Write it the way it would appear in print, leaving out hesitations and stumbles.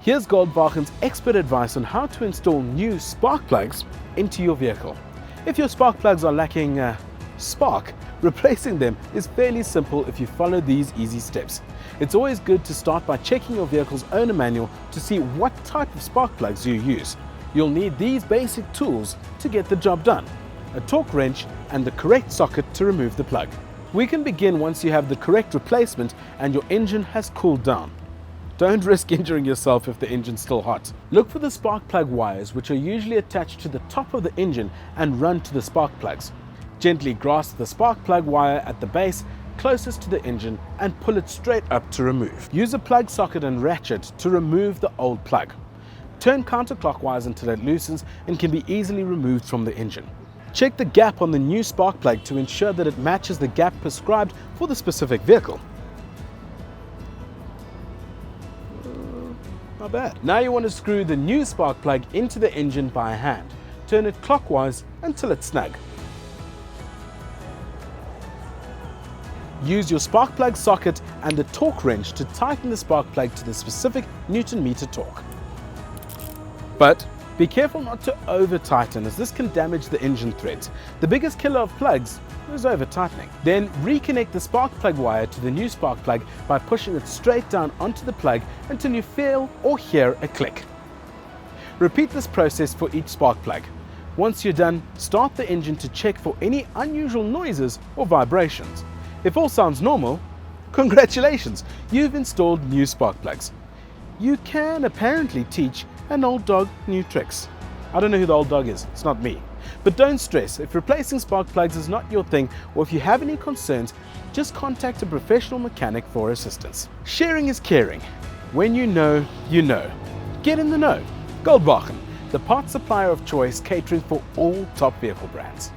Here's Goldwachen's expert advice on how to install new spark plugs into your vehicle. If your spark plugs are lacking spark, replacing them is fairly simple if you follow these easy steps. It's always good to start by checking your vehicle's owner manual to see what type of spark plugs you use. You'll need these basic tools to get the job done: a torque wrench and the correct socket to remove the plug. We can begin once you have the correct replacement and your engine has cooled down. Don't risk injuring yourself if the engine's still hot. Look for the spark plug wires, which are usually attached to the top of the engine and run to the spark plugs. Gently grasp the spark plug wire at the base closest to the engine and pull it straight up to remove. Use a plug socket and ratchet to remove the old plug. Turn counterclockwise until it loosens and can be easily removed from the engine. Check the gap on the new spark plug to ensure that it matches the gap prescribed for the specific vehicle. Not bad. Now you want to screw the new spark plug into the engine by hand. Turn it clockwise until it's snug. Use your spark plug socket and the torque wrench to tighten the spark plug to the specific Newton meter torque. But be careful not to over tighten, as this can damage the engine threads. The biggest killer of plugs is over tightening. Then reconnect the spark plug wire to the new spark plug by pushing it straight down onto the plug until you feel or hear a click. Repeat this process for each spark plug. Once you're done, start the engine to check for any unusual noises or vibrations. If all sounds normal, congratulations, you've installed new spark plugs. You can apparently teach an old dog new tricks. I don't know who the old dog is, it's not me. But don't stress, if replacing spark plugs is not your thing, or if you have any concerns, just contact a professional mechanic for assistance. Sharing is caring. When you know, you know. Get in the know. Goldwachen, the parts supplier of choice, catering for all top vehicle brands.